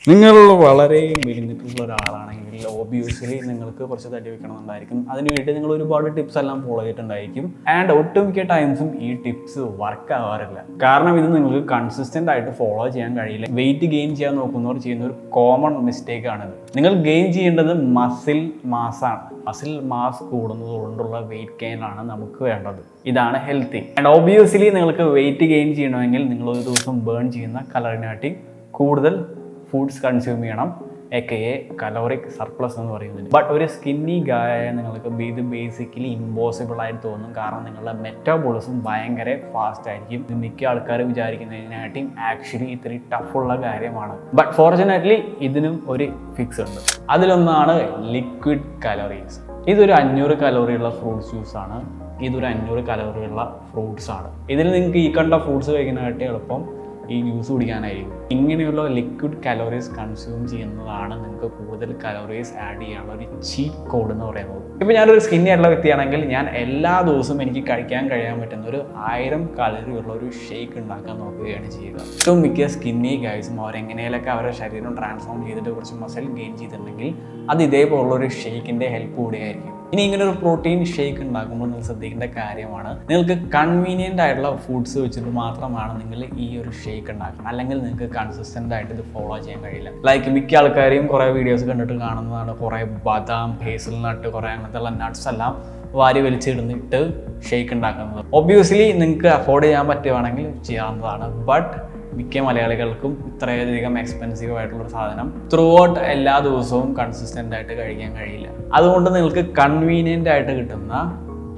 നിങ്ങൾ വളരെ മെലിഞ്ഞിട്ടുള്ള ഒരാളാണെങ്കിൽ ഒബിയസ്ലി നിങ്ങൾക്ക് കുറച്ച് തടി വെക്കണമെന്നുണ്ടായിരിക്കും. അതിന് വേണ്ടി നിങ്ങൾ ഒരുപാട് ടിപ്സ് എല്ലാം ഫോളോ ചെയ്തിട്ടുണ്ടായിരിക്കും. ആൻഡ് ഒട്ടുമിക്ക ടൈംസും ഈ ടിപ്സ് വർക്ക് ആവാറില്ല. കാരണം ഇത് നിങ്ങൾക്ക് കൺസിസ്റ്റന്റ് ആയിട്ട് ഫോളോ ചെയ്യാൻ കഴിയില്ല. വെയിറ്റ് ഗെയിൻ ചെയ്യാൻ നോക്കുന്നവർ ചെയ്യുന്ന ഒരു കോമൺ മിസ്റ്റേക്ക് ആണിത്. നിങ്ങൾ ഗെയിൻ ചെയ്യേണ്ടത് മസിൽ മാസാണ്. മസിൽ മാസ് കൂടുന്നത് കൊണ്ടുള്ള വെയിറ്റ് ഗെയിൻ ആണ് നമുക്ക് വേണ്ടത്. ഇതാണ് ഹെൽത്തി. ആൻഡ് ഒബിയസ്ലി നിങ്ങൾക്ക് വെയിറ്റ് ഗെയിൻ ചെയ്യണമെങ്കിൽ നിങ്ങൾ ഒരു ദിവസം ബേൺ ചെയ്യുന്ന കലറിനാട്ടി കൂടുതൽ ഫുഡ്സ് കൺസ്യൂം ചെയ്യണം, AKA കലോറിക് സർപ്ലസ് എന്ന് പറയുന്നത്. ബട്ട് ഒരു സ്കിന്നി ഗായ നിങ്ങൾക്ക് ഇത് ബേസിക്കലി ഇമ്പോസിബിൾ ആയിട്ട് തോന്നും. കാരണം നിങ്ങളുടെ മെറ്റാബോളിസം ഭയങ്കര ഫാസ്റ്റ് ആയിരിക്കും. ഇത് മിക്ക ആൾക്കാർ വിചാരിക്കുന്നതിനായിട്ടും ആക്ച്വലി ഇത്തിരി ടഫുള്ള കാര്യമാണ്. ബട്ട് ഫോർച്ചുനേറ്റ്ലി ഇതിനും ഒരു ഫിക്സ് ഉണ്ട്. അതിലൊന്നാണ് ലിക്വിഡ് കലോറീസ്. ഇതൊരു 500 കലോറിയുള്ള ഫ്രൂട്ട്സ് ജ്യൂസ് ആണ്. ഇതൊരു 500 കലോറിയുള്ള ഫ്രൂട്ട്സ് ആണ്. ഇതിൽ നിങ്ങൾക്ക് ഈ കണ്ട ഫ്രൂട്ട്സ് കഴിക്കുന്നതായിട്ട് എളുപ്പം ഈ ജ്യൂസ് കുടിക്കാനായിരിക്കും. ഇങ്ങനെയുള്ള ലിക്വിഡ് കലോറീസ് കൺസ്യൂം ചെയ്യുന്നതാണ് നിങ്ങൾക്ക് കൂടുതൽ കലോറീസ് ആഡ് ചെയ്യാനുള്ള ഒരു ചീറ്റ് കോഡ് എന്ന് പറയുന്നത്. ഇപ്പോൾ ഞാനൊരു സ്കിന്നി ആയിട്ടുള്ള വ്യക്തിയാണെങ്കിൽ ഞാൻ എല്ലാ ദിവസവും എനിക്ക് കഴിക്കാൻ പറ്റുന്ന ഒരു 1000 കലോറിയുള്ള ഒരു ഷേക്ക് ഉണ്ടാക്കാൻ നോക്കുകയാണ് ചെയ്യുക. ഏറ്റവും മിക്ക സ്കിന്നി ഗൈസും അവരെങ്ങനെയൊക്കെ അവരുടെ ശരീരം ട്രാൻസ്ഫോം ചെയ്തിട്ട് കുറച്ച് മസിൽ ഗെയിൻ ചെയ്തിട്ടുണ്ടെങ്കിൽ അത് ഇതേപോലുള്ള ഒരു ഷേക്കിൻ്റെ ഹെൽപ്പ് കൂടിയായിരിക്കും. ഇനി ഇങ്ങനെ ഒരു പ്രോട്ടീൻ ഷേക്ക് ഉണ്ടാക്കുമ്പോൾ നിങ്ങൾ ശ്രദ്ധിക്കേണ്ട കാര്യമാണ്, നിങ്ങൾക്ക് കൺവീനിയൻ്റ് ആയിട്ടുള്ള ഫുഡ്സ് വെച്ചിട്ട് മാത്രമാണ് നിങ്ങൾ ഈ ഒരു ഷേക്ക് ഉണ്ടാക്കുന്നത്. അല്ലെങ്കിൽ നിങ്ങൾക്ക് കൺസിസ്റ്റൻ്റ് ആയിട്ട് ഇത് ഫോളോ ചെയ്യാൻ കഴിയില്ല. ലൈക്ക് മിക്ക ആൾക്കാരെയും കുറേ വീഡിയോസ് കണ്ടിട്ട് കാണുന്നതാണ്, കുറേ ബദാം, ഹേസൽ നട്ട്, കുറേ അങ്ങനത്തെയുള്ള നട്ട്സ് എല്ലാം വാരി വലിച്ചിടുന്നിട്ട് ഷേക്ക് ഉണ്ടാക്കുന്നത്. ഒബ്വിയസ്ലി നിങ്ങൾക്ക് അഫോർഡ് ചെയ്യാൻ പറ്റുവാണെങ്കിൽ ചെയ്യാവുന്നതാണ്. ബട്ട് മിക്ക മലയാളികൾക്കും ഇത്രയധികം എക്സ്പെൻസീവ് ആയിട്ടുള്ളൊരു സാധനം ത്രൂ ഔട്ട് എല്ലാ ദിവസവും കൺസിസ്റ്റൻ്റ് ആയിട്ട് കഴിക്കാൻ കഴിയില്ല. അതുകൊണ്ട് നിങ്ങൾക്ക് കൺവീനിയൻ്റ് ആയിട്ട് കിട്ടുന്ന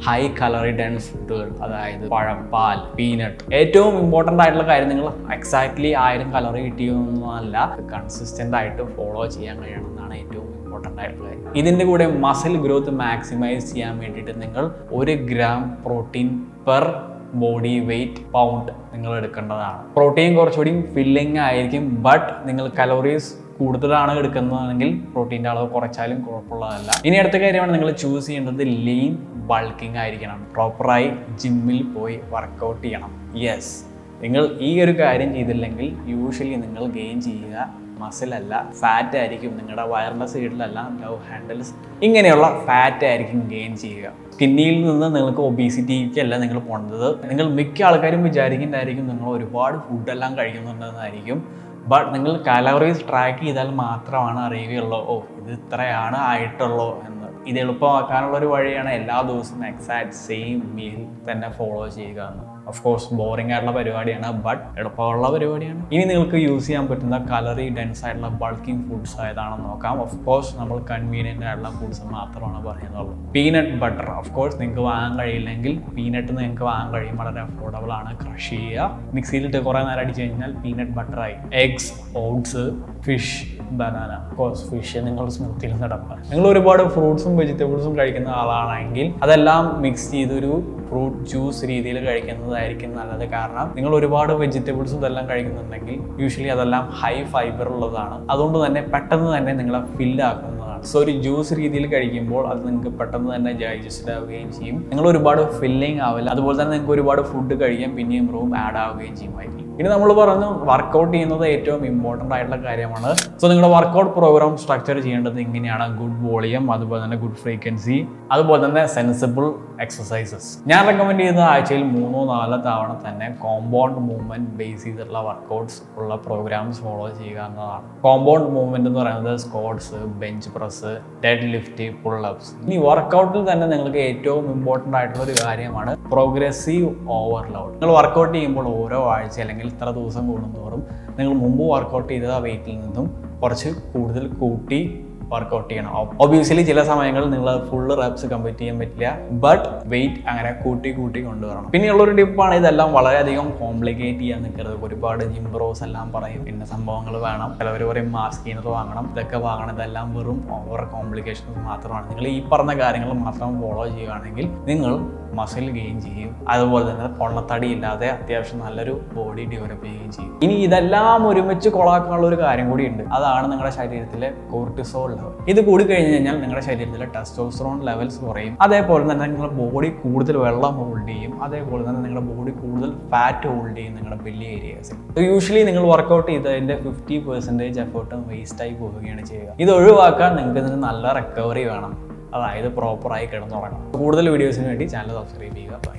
ഹൈ കലോറി ഡെൻസ് ഫുഡുകൾ, അതായത് പഴം, പാൽ, പീനട്ട്. ഏറ്റവും ഇമ്പോർട്ടൻ്റ് ആയിട്ടുള്ള കാര്യം നിങ്ങൾ എക്സാക്ട്ലി 1000 കലോറി കിട്ടിയൊന്നുമല്ല, കൺസിസ്റ്റൻ്റ് ആയിട്ട് ഫോളോ ചെയ്യാൻ കഴിയണമെന്നാണ് ഏറ്റവും ഇമ്പോർട്ടൻ്റ് ആയിട്ടുള്ള കാര്യം. ഇതിൻ്റെ കൂടെ മസിൽ ഗ്രോത്ത് മാക്സിമൈസ് ചെയ്യാൻ വേണ്ടിയിട്ട് നിങ്ങൾ 1 gram protein per body weight pound നിങ്ങൾ എടുക്കേണ്ടതാണ്. പ്രോട്ടീൻ കുറച്ചുകൂടി ഫില്ലിങ് ആയിരിക്കും. ബട്ട് നിങ്ങൾ കലോറീസ് കൂടുതലാണ് എടുക്കുന്നതാണെങ്കിൽ പ്രോട്ടീൻ്റെ അളവ് കുറച്ചാലും കുഴപ്പമുള്ളതല്ല. ഇനി അടുത്ത കാര്യമാണ്, നിങ്ങൾ ചൂസ് ചെയ്യേണ്ടത് ലീൻ ബൾക്കിംഗ് ആയിരിക്കണം. പ്രോപ്പറായി ജിമ്മിൽ പോയി വർക്കൗട്ട് ചെയ്യണം. യെസ്, നിങ്ങൾ ഈ ഒരു കാര്യം ചെയ്തില്ലെങ്കിൽ യൂഷ്വലി നിങ്ങൾ ഗെയിൻ ചെയ്യുക മസിലല്ല, ഫാറ്റ് ആയിരിക്കും. നിങ്ങളുടെ വയറിൻ്റെ സൈഡിലല്ല, ലവ് ഹാൻഡിൽസ്, ഇങ്ങനെയുള്ള ഫാറ്റ് ആയിരിക്കും ഗെയിൻ ചെയ്യുക. സ്കിന്നിയിൽ നിന്ന് നിങ്ങൾക്ക് ഒബീസിറ്റിക്കല്ല നിങ്ങൾ പോകേണ്ടത്. നിങ്ങൾ മിക്ക ആൾക്കാരും വിചാരിക്കുന്നതായിരിക്കും നിങ്ങൾ ഒരുപാട് ഫുഡെല്ലാം കഴിക്കുന്നുണ്ടെന്നായിരിക്കും. ബട്ട് നിങ്ങൾ കലോറീസ് ട്രാക്ക് ചെയ്താൽ മാത്രമാണ് അറിയുകയുള്ളൂ, ഓ ഇത് ഇത്രയാണ് ആയിട്ടുള്ളൂ എന്ന്. ഇത് എളുപ്പമാക്കാനുള്ളൊരു വഴിയാണ് എല്ലാ ദിവസവും എക്സാക്ട് സെയിം മീൽ തന്നെ ഫോളോ ചെയ്യുക എന്ന്. ഓഫ് കോഴ്സ് ബോറിംഗ് ആയിട്ടുള്ള പരിപാടിയാണ്, ബട്ട് എളുപ്പമുള്ള പരിപാടിയാണ്. ഇനി നിങ്ങൾക്ക് യൂസ് ചെയ്യാൻ പറ്റുന്ന കലറി ഡെൻസ് ആയിട്ടുള്ള ബൾക്കിംഗ് ഫുഡ്സ് ഏതാണെന്ന് നോക്കാം. ഓഫ് കോഴ്സ് നമ്മൾ കൺവീനിയൻ്റ് ആയിട്ടുള്ള ഫുഡ്സ് മാത്രമാണ് പറയുന്നുള്ളൂ. പീനട്ട് ബട്ടർ, ഓഫ് കോഴ്സ് നിങ്ങൾക്ക് വാങ്ങാൻ കഴിയില്ലെങ്കിൽ പീനട്ട് നിങ്ങൾക്ക് വാങ്ങാൻ കഴിയും, വളരെ അഫോർഡബിൾ ആണ്. ക്രഷ് ചെയ്യുക, മിക്സിയിലിട്ട് കുറേ നേരം അടിച്ചു കഴിഞ്ഞാൽ പീനട്ട് ബട്ടറായി. Eggs, oats, fish, banana. Course fish നിങ്ങൾ സ്മൂത്തിയിൽ നടക്കുക. നിങ്ങൾ ഒരുപാട് ഫ്രൂട്ട്സും വെജിറ്റബിൾസും കഴിക്കുന്ന ആളാണെങ്കിൽ അതെല്ലാം മിക്സ് ചെയ്തൊരു ഫ്രൂട്ട് ജ്യൂസ് രീതിയിൽ കഴിക്കുന്നതായിരിക്കും നല്ലത്. കാരണം നിങ്ങൾ ഒരുപാട് വെജിറ്റബിൾസും ഇതെല്ലാം കഴിക്കുന്നുണ്ടെങ്കിൽ യൂഷ്വലി അതെല്ലാം ഹൈ ഫൈബർ ഉള്ളതാണ്. അതുകൊണ്ട് തന്നെ പെട്ടെന്ന് തന്നെ നിങ്ങളെ ഫില്ലാക്കുന്നതാണ്. സോ ഒരു ജ്യൂസ് രീതിയിൽ കഴിക്കുമ്പോൾ അത് നിങ്ങൾക്ക് പെട്ടെന്ന് തന്നെ ഡൈജസ്റ്റ് ആവുകയും ചെയ്യും. നിങ്ങൾ ഒരുപാട് ഫില്ലിങ് ആവില്ല. അതുപോലെ തന്നെ നിങ്ങൾക്ക് ഒരുപാട് ഫുഡ് കഴിക്കാൻ പിന്നെയും റൂം ആഡ് ആവുകയും ചെയ്യുമായിരിക്കും. ഇനി നമ്മൾ പറഞ്ഞു വർക്കൗട്ട് ചെയ്യുന്നത് ഏറ്റവും ഇമ്പോർട്ടൻ്റ് ആയിട്ടുള്ള കാര്യമാണ്. സോ നിങ്ങളുടെ വർക്കൗട്ട് പ്രോഗ്രാം സ്ട്രക്ചർ ചെയ്യേണ്ടത് ഇങ്ങനെയാണ്: ഗുഡ് വോളിയം, അതുപോലെ തന്നെ ഗുഡ് ഫ്രീക്വൻസി, അതുപോലെ തന്നെ സെൻസിബിൾ എക്സസൈസസ്. ഞാൻ റെക്കമെൻഡ് ചെയ്യുന്നത് ആഴ്ചയിൽ 3-4 തവണ തന്നെ കോമ്പൗണ്ട് മൂവ്മെന്റ് ബേസ് ചെയ്തിട്ടുള്ള വർക്കൗട്ട്സ് ഉള്ള പ്രോഗ്രാംസ് ഫോളോ ചെയ്യുക എന്നതാണ്. കോമ്പൗണ്ട് മൂവ്മെന്റ് എന്ന് പറയുന്നത് squats, bench press, dead lift, pull ups. ഇനി വർക്കൗട്ടിൽ തന്നെ നിങ്ങൾക്ക് ഏറ്റവും ഇമ്പോർട്ടൻ്റ് ആയിട്ടുള്ള ഒരു കാര്യമാണ് പ്രോഗ്രസീവ് ഓവർലോഡ്. നിങ്ങൾ വർക്കൗട്ട് ചെയ്യുമ്പോൾ ഓരോ ആഴ്ച അല്ലെങ്കിൽ ഇത്ര ദിവസം കൂടുന്തോറും നിങ്ങൾ മുമ്പ് വർക്കൗട്ട് ചെയ്ത വെയിറ്റിൽ നിന്നും കുറച്ച് കൂടുതൽ കൂട്ടി വർക്കൗട്ട് ചെയ്യണം. ഒബ്വിയസ്ലി ചില സമയങ്ങളിൽ നിങ്ങൾ ഫുള്ള് റെപ്സ് കംപ്ലീറ്റ് ചെയ്യാൻ പറ്റില്ല, ബട്ട് വെയിറ്റ് അങ്ങനെ കൂട്ടി കൊണ്ടുവരണം. പിന്നെയുള്ളൊരു ടിപ്പാണ്, ഇതെല്ലാം വളരെയധികം കോംപ്ലിക്കേറ്റ് ചെയ്യാൻ നിൽക്കരുത്. ഒരുപാട് ജിം ബ്രോസ് എല്ലാം പറയും പിന്നെ സംഭവങ്ങൾ വേണം, ചിലവർ പറയും മാസ്ക് ചെയ്യുന്നത് വാങ്ങണം, ഇതൊക്കെ വാങ്ങണം. ഇതെല്ലാം വെറും ഓവർ കോംപ്ലിക്കേഷൻസ് മാത്രമാണ്. നിങ്ങൾ ഈ പറഞ്ഞ കാര്യങ്ങൾ മാത്രം ഫോളോ ചെയ്യുകയാണെങ്കിൽ നിങ്ങൾ മസിൽ ഗെയിൻ ചെയ്യും, അതുപോലെ തന്നെ പൊണ്ണത്തടി ഇല്ലാതെ അത്യാവശ്യം നല്ലൊരു ബോഡി ഡെവലപ്പ് ചെയ്യുകയും ചെയ്യും. ഇനി ഇതെല്ലാം ഒരുമിച്ച് കൊളാക്കാനുള്ള ഒരു കാര്യം കൂടി ഉണ്ട്. അതാണ് നിങ്ങളുടെ ശരീരത്തിലെ കോർട്ടിസോൾ ലെവൽ. ഇത് കൂടി കഴിഞ്ഞ് കഴിഞ്ഞാൽ നിങ്ങളുടെ ശരീരത്തിലെ ടെസ്റ്റോസ്റ്ററോൺ ലെവൽസ് കുറയും. അതേപോലെ തന്നെ നിങ്ങളുടെ ബോഡി കൂടുതൽ വെള്ളം ഹോൾഡ് ചെയ്യും. അതേപോലെ തന്നെ നിങ്ങളുടെ ബോഡി കൂടുതൽ ഫാറ്റ് ഹോൾഡ് ചെയ്യും നിങ്ങളുടെ ബെല്ലി ഏരിയാസിൽ. യൂഷ്വലി നിങ്ങൾ വർക്കൗട്ട് ചെയ്തതിൻ്റെ 50% എഫേർട്ടും വേസ്റ്റായി പോവുകയാണ് ചെയ്യുക. ഇത് ഒഴിവാക്കാൻ നിങ്ങൾക്ക് ഇതിന് നല്ല റിക്കവറി വേണം. അതായത് പ്രോപ്പറായി കിടന്നുറങ്ങണം. കൂടുതൽ വീഡിയോസിന് വേണ്ടി ചാനൽ സബ്സ്ക്രൈബ് ചെയ്യുക. ബൈ.